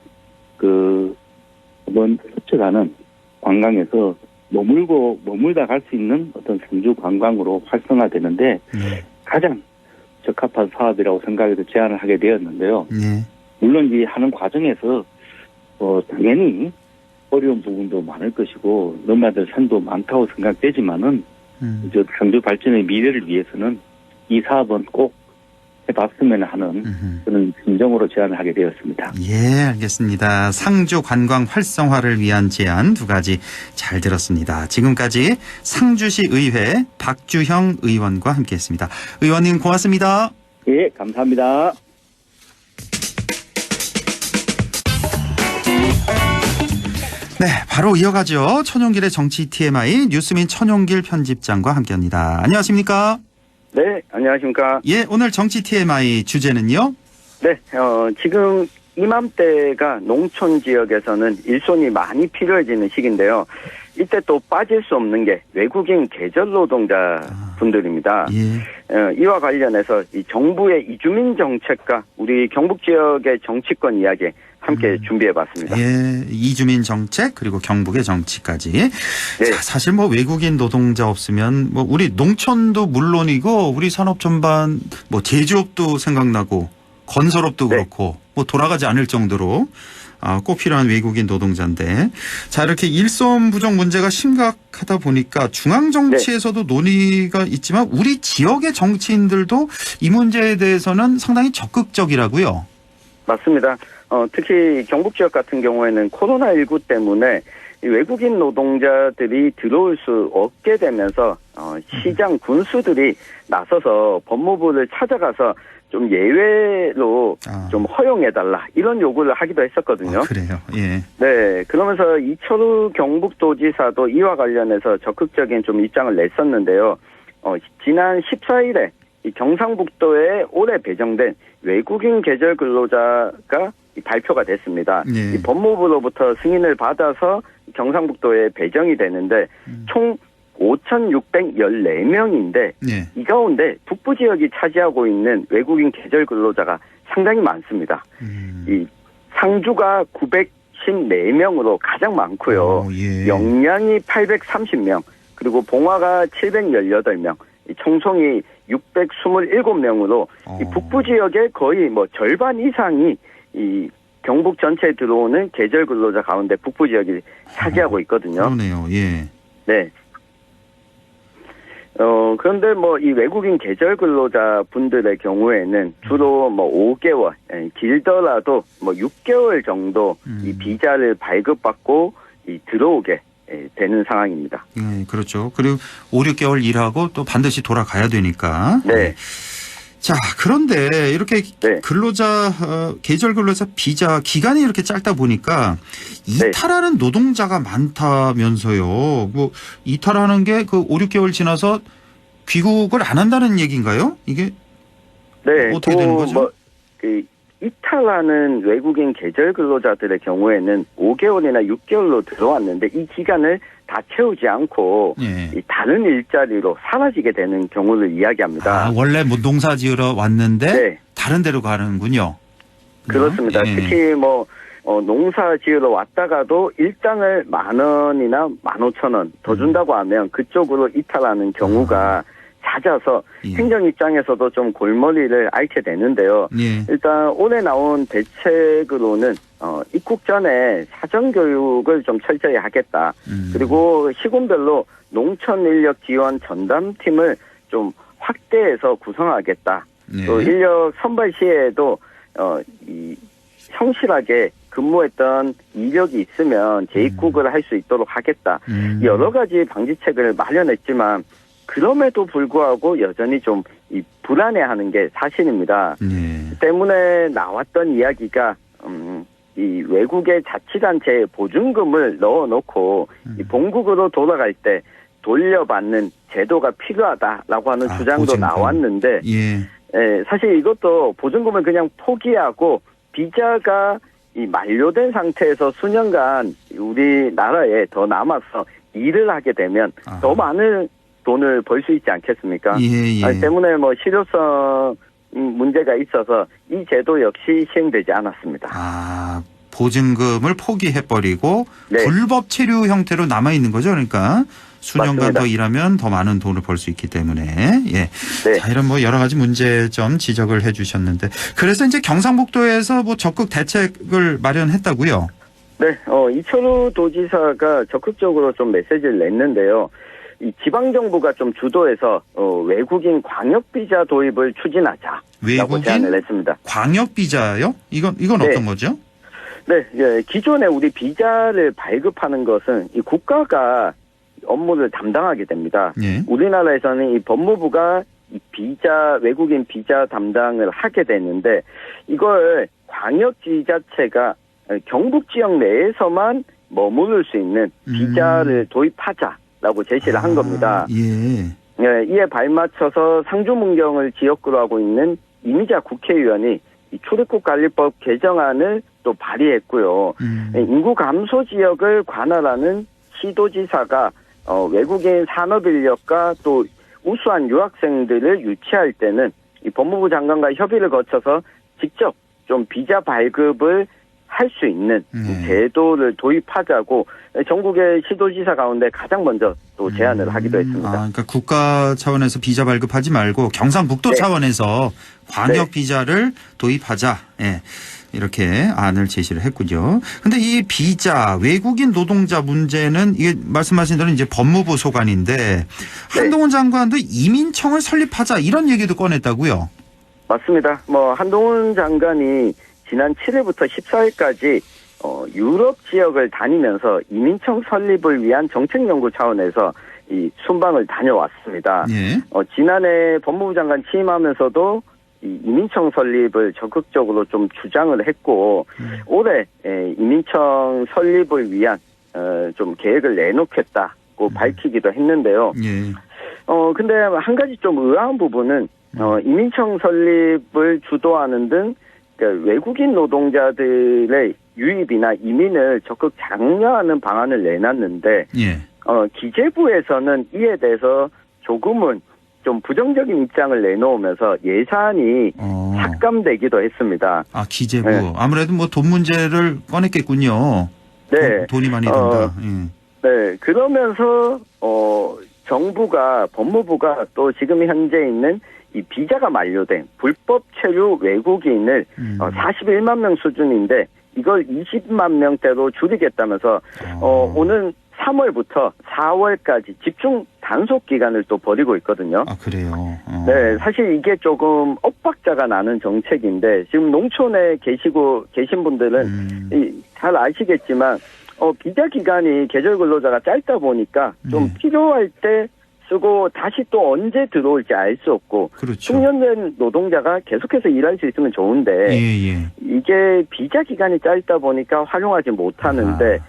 한번 스쳐가는 관광에서 머물다 갈 수 있는 어떤 상주 관광으로 활성화되는데 가장 적합한 사업이라고 생각해서 제안을 하게 되었는데요. 네. 물론 이 하는 과정에서 당연히 어려운 부분도 많을 것이고 넘어야 될 산도 많다고 생각되지만은 이제 상주 발전의 미래를 위해서는 이 사업은 꼭 해봤으면 하는 그런 심정으로 제안을 하게 되었습니다. 예, 알겠습니다. 상주 관광 활성화를 위한 제안 2가지 잘 들었습니다. 지금까지 상주시 의회 박주형 의원과 함께했습니다. 의원님 고맙습니다. 예, 감사합니다. 네, 바로 이어가죠. 천용길의 정치 TMI 뉴스민 천용길 편집장과 함께합니다. 안녕하십니까? 네, 안녕하십니까. 예, 오늘 정치 TMI 주제는요? 네, 지금 이맘때가 농촌 지역에서는 일손이 많이 필요해지는 시기인데요. 이때 또 빠질 수 없는 게 외국인 계절 노동자 분들입니다. 예. 이와 관련해서 이 정부의 이주민 정책과 우리 경북 지역의 정치권 이야기 함께 준비해봤습니다. 예, 이주민 정책 그리고 경북의 정치까지. 네. 자, 사실 뭐 외국인 노동자 없으면 뭐 우리 농촌도 물론이고 우리 산업 전반 뭐 제조업도 생각나고 건설업도 네. 그렇고 뭐 돌아가지 않을 정도로 꼭 필요한 외국인 노동자인데 자 이렇게 일손 부족 문제가 심각하다 보니까 중앙 정치에서도 논의가 있지만 우리 지역의 정치인들도 이 문제에 대해서는 상당히 적극적이라고요. 맞습니다. 특히 경북 지역 같은 경우에는 코로나19 때문에 이 외국인 노동자들이 들어올 수 없게 되면서 시장 군수들이 나서서 법무부를 찾아가서 좀 예외로 좀 허용해달라 이런 요구를 하기도 했었거든요. 그래요. 예. 네, 그러면서 이철우 경북도지사도 이와 관련해서 적극적인 좀 입장을 냈었는데요. 지난 14일에 이 경상북도에 올해 배정된 외국인 계절 근로자가 발표가 됐습니다. 예. 이 법무부로부터 승인을 받아서 경상북도에 배정이 되는데 총 5,614명인데 예. 이 가운데 북부 지역이 차지하고 있는 외국인 계절 근로자가 상당히 많습니다. 이 상주가 914명으로 가장 많고요. 예. 영양이 830명, 그리고 봉화가 718명, 청송이 627명으로 이 북부 지역의 거의 뭐 절반 이상이 이 경북 전체에 들어오는 계절 근로자 가운데 북부 지역이 차지하고 있거든요. 그러네요. 예. 네. 그런데 뭐 이 외국인 계절 근로자 분들의 경우에는 주로 뭐 5개월, 길더라도 뭐 6개월 정도 이 비자를 발급받고 들어오게 되는 상황입니다. 네, 그렇죠. 그리고 5, 6개월 일하고 또 반드시 돌아가야 되니까. 네. 자, 그런데 이렇게 네. 계절 근로자 비자 기간이 이렇게 짧다 보니까 이탈하는 노동자가 많다면서요. 뭐 이탈하는 게 그 5, 6개월 지나서 귀국을 안 한다는 얘기인가요? 이게 어떻게 되는 거죠? 이탈하는 외국인 계절 근로자들의 경우에는 5개월이나 6개월로 들어왔는데 이 기간을 다 채우지 않고 이 다른 일자리로 사라지게 되는 경우를 이야기합니다. 원래 뭐 농사 지으러 왔는데 다른 데로 가는군요. 그렇습니다. 특히 뭐 농사 지으러 왔다가도 일당을 10,000원이나 15,000원 더 준다고 하면 그쪽으로 이탈하는 경우가 잦아서 행정 입장에서도 좀 골머리를 앓게 되는데요. 일단 올해 나온 대책으로는 입국 전에 사전 교육을 좀 철저히 하겠다. 그리고 시군별로 농촌 인력 지원 전담팀을 좀 확대해서 구성하겠다. 또 인력 선발 시에도 이 성실하게 근무했던 이력이 있으면 재입국을 할 수 있도록 하겠다. 여러 가지 방지책을 마련했지만 그럼에도 불구하고 여전히 좀 이 불안해하는 게 사실입니다. 때문에 나왔던 이야기가 이 외국의 자치단체에 보증금을 넣어놓고 이 본국으로 돌아갈 때 돌려받는 제도가 필요하다라고 하는 주장도 보증금. 나왔는데 사실 이것도 보증금을 그냥 포기하고 비자가 이 만료된 상태에서 수년간 우리나라에 더 남아서 일을 하게 되면 더 많은 돈을 벌 수 있지 않겠습니까? 때문에 뭐 실효성 문제가 있어서 이 제도 역시 시행되지 않았습니다. 보증금을 포기해버리고 네. 불법 체류 형태로 남아있는 거죠. 그러니까 수년간 맞습니다. 더 일하면 더 많은 돈을 벌 수 있기 때문에. 예. 네. 자, 이런 뭐 여러 가지 문제점 지적을 해 주셨는데 그래서 이제 경상북도에서 뭐 적극 대책을 마련했다고요? 네, 이철우 도지사가 적극적으로 좀 메시지를 냈는데요. 이 지방정부가 좀 주도해서 외국인 광역비자 도입을 추진하자라고 외국인 제안을 했습니다. 광역비자요? 이건 네. 어떤 거죠? 네, 기존에 우리 비자를 발급하는 것은 이 국가가 업무를 담당하게 됩니다. 예. 우리나라에서는 이 법무부가 이 외국인 비자 담당을 하게 되는데 이걸 광역지자체가 경북 지역 내에서만 머무를 수 있는 비자를 도입하자라고 제시를 한 겁니다. 예. 이에 발맞춰서 상주문경을 지역구로 하고 있는 이미자 국회의원이 이 출입국 관리법 개정안을 또 발의했고요. 인구 감소 지역을 관할하는 시도지사가 외국인 산업인력과 또 우수한 유학생들을 유치할 때는 이 법무부 장관과 협의를 거쳐서 직접 좀 비자 발급을 할 수 있는 제도를 도입하자고 전국의 시도지사 가운데 가장 먼저 또 제안을 하기도 했습니다. 그러니까 국가 차원에서 비자 발급하지 말고 경상북도 네. 차원에서 광역 비자를 도입하자. 예. 이렇게 안을 제시를 했군요. 근데 이 비자 외국인 노동자 문제는 이게 말씀하신 대로 이제 법무부 소관인데 한동훈 장관도 이민청을 설립하자 이런 얘기도 꺼냈다고요. 맞습니다. 뭐 한동훈 장관이 지난 7일부터 14일까지 유럽 지역을 다니면서 이민청 설립을 위한 정책 연구 차원에서 이 순방을 다녀왔습니다. 예. 지난해 법무부 장관 취임하면서도 이 이민청 설립을 적극적으로 좀 주장을 했고 올해 이민청 설립을 위한 좀 계획을 내놓겠다고 밝히기도 했는데요. 예. 근데 한 가지 좀 의아한 부분은 이민청 설립을 주도하는 등 그러니까 외국인 노동자들의 유입이나 이민을 적극 장려하는 방안을 내놨는데 예. 기재부에서는 이에 대해서 조금은 좀 부정적인 입장을 내놓으면서 예산이 삭감되기도 했습니다. 기재부. 네. 아무래도 뭐 돈 문제를 꺼냈겠군요. 네. 돈이 많이 든다. 네. 그러면서 정부가 법무부가 또 지금 현재 있는 이 비자가 만료된 불법 체류 외국인을 41만 명 수준인데 이걸 20만 명대로 줄이겠다면서 오는 3월부터 4월까지 집중 단속 기간을 또 벌이고 있거든요. 그래요. 네, 사실 이게 조금 엇박자가 나는 정책인데 지금 농촌에 계신 분들은 잘 아시겠지만 비자 기간이 계절 근로자가 짧다 보니까 좀 필요할 때 쓰고 다시 또 언제 들어올지 알 수 없고 그렇죠. 숙련된 노동자가 계속해서 일할 수 있으면 좋은데 이게 비자 기간이 짧다 보니까 활용하지 못하는데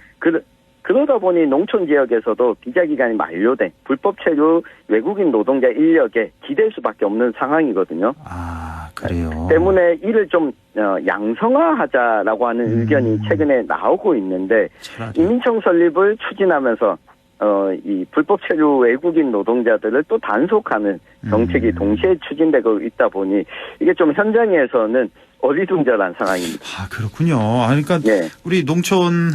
그러다 보니 농촌 지역에서도 비자 기간이 만료된 불법 체류 외국인 노동자 인력에 기댈 수밖에 없는 상황이거든요. 그래요. 때문에 이를 좀 양성화하자라고 하는 의견이 최근에 나오고 있는데 이민청 설립을 추진하면서 이 불법 체류 외국인 노동자들을 또 단속하는 정책이 동시에 추진되고 있다 보니 이게 좀 현장에서는 어리둥절한 상황입니다. 그렇군요. 그러니까 네. 우리 농촌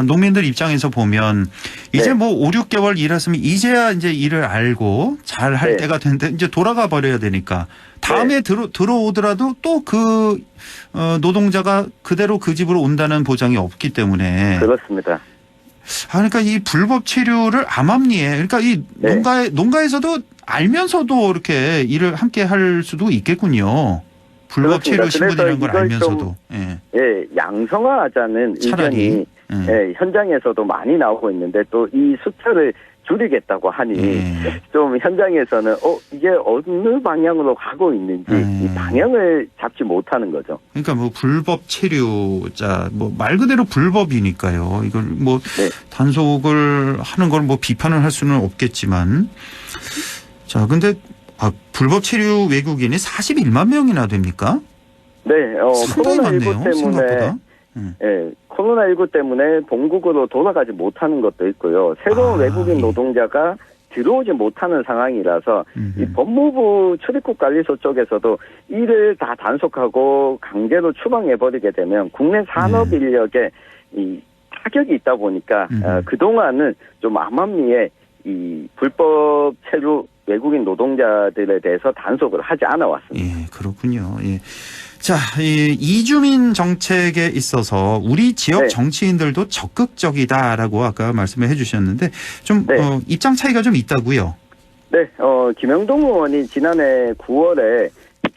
농민들 입장에서 보면 이제 뭐 5, 6개월 일했으면 이제야 이제 일을 알고 잘 할 때가 됐는데 이제 돌아가 버려야 되니까 다음에 들어오더라도 또 그 노동자가 그대로 그 집으로 온다는 보장이 없기 때문에 그렇습니다. 그러니까 이 불법 체류를 암암리에 그러니까 이 농가에서도 알면서도 이렇게 일을 함께 할 수도 있겠군요. 불법 체류 신분이라는 걸 알면서도. 양성화하자는 의견이 현장에서도 많이 나오고 있는데 또 이 숫자를 줄이겠다고 하니 예. 좀 현장에서는 이게 어느 방향으로 가고 있는지 이 방향을 잡지 못하는 거죠. 그러니까 뭐 불법 체류자 뭐 말 그대로 불법이니까요. 이걸 뭐 네. 단속을 하는 걸 뭐 비판을 할 수는 없겠지만 자 근데 불법 체류 외국인이 41만 명이나 됩니까? 네, 상당히 많네요. 코로나19 때문에 생각보다. 예, 코로나19 때문에 본국으로 돌아가지 못하는 것도 있고요. 새로운 외국인 예. 노동자가 들어오지 못하는 상황이라서 이 법무부 출입국관리소 쪽에서도 이를 다 단속하고 강제로 추방해버리게 되면 국내 산업 인력에 이 타격이 있다 보니까 그동안은 좀 암암리에 이 불법 체류 외국인 노동자들에 대해서 단속을 하지 않아 왔습니다. 예, 그렇군요. 예. 자, 이 이주민 정책에 있어서 우리 지역 네. 정치인들도 적극적이다라고 아까 말씀을 해주셨는데 좀 네. 입장 차이가 좀 있다고요. 네, 김영동 의원이 지난해 9월에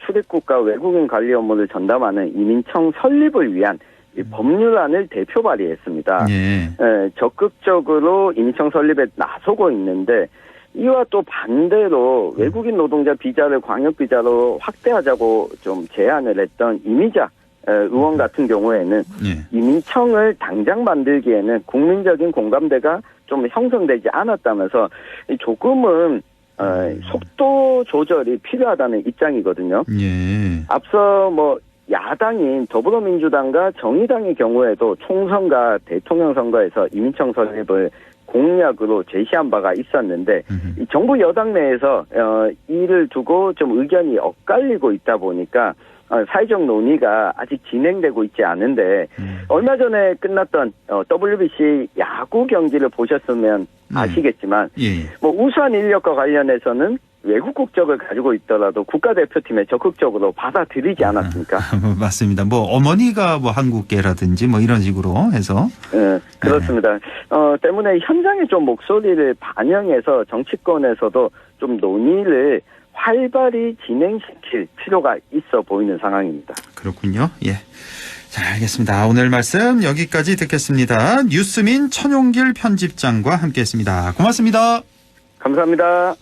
출입국과 외국인 관리 업무를 전담하는 이민청 설립을 위한 이 법률안을 대표 발의했습니다. 예. 적극적으로 이민청 설립에 나서고 있는데 이와 또 반대로 외국인 노동자 비자를 광역 비자로 확대하자고 좀 제안을 했던 이미자 의원 같은 경우에는 예. 이민청을 당장 만들기에는 국민적인 공감대가 좀 형성되지 않았다면서 조금은 속도 조절이 필요하다는 입장이거든요. 예. 앞서 뭐 야당인 더불어민주당과 정의당의 경우에도 총선과 대통령 선거에서 이민청 설립을 공약으로 제시한 바가 있었는데 이 정부 여당 내에서 이를 두고 좀 의견이 엇갈리고 있다 보니까 사회적 논의가 아직 진행되고 있지 않은데 얼마 전에 끝났던 WBC 야구 경기를 보셨으면 아시겠지만 예. 뭐 우수한 인력과 관련해서는 외국 국적을 가지고 있더라도 국가대표팀에 적극적으로 받아들이지 않았습니까? 맞습니다. 뭐 어머니가 뭐 한국계라든지 뭐 이런 식으로 해서 네, 그렇습니다. 때문에 현장에 좀 목소리를 반영해서 정치권에서도 좀 논의를 활발히 진행시킬 필요가 있어 보이는 상황입니다. 그렇군요. 예. 자, 알겠습니다. 오늘 말씀 여기까지 듣겠습니다. 뉴스민 천용길 편집장과 함께했습니다. 고맙습니다. 감사합니다.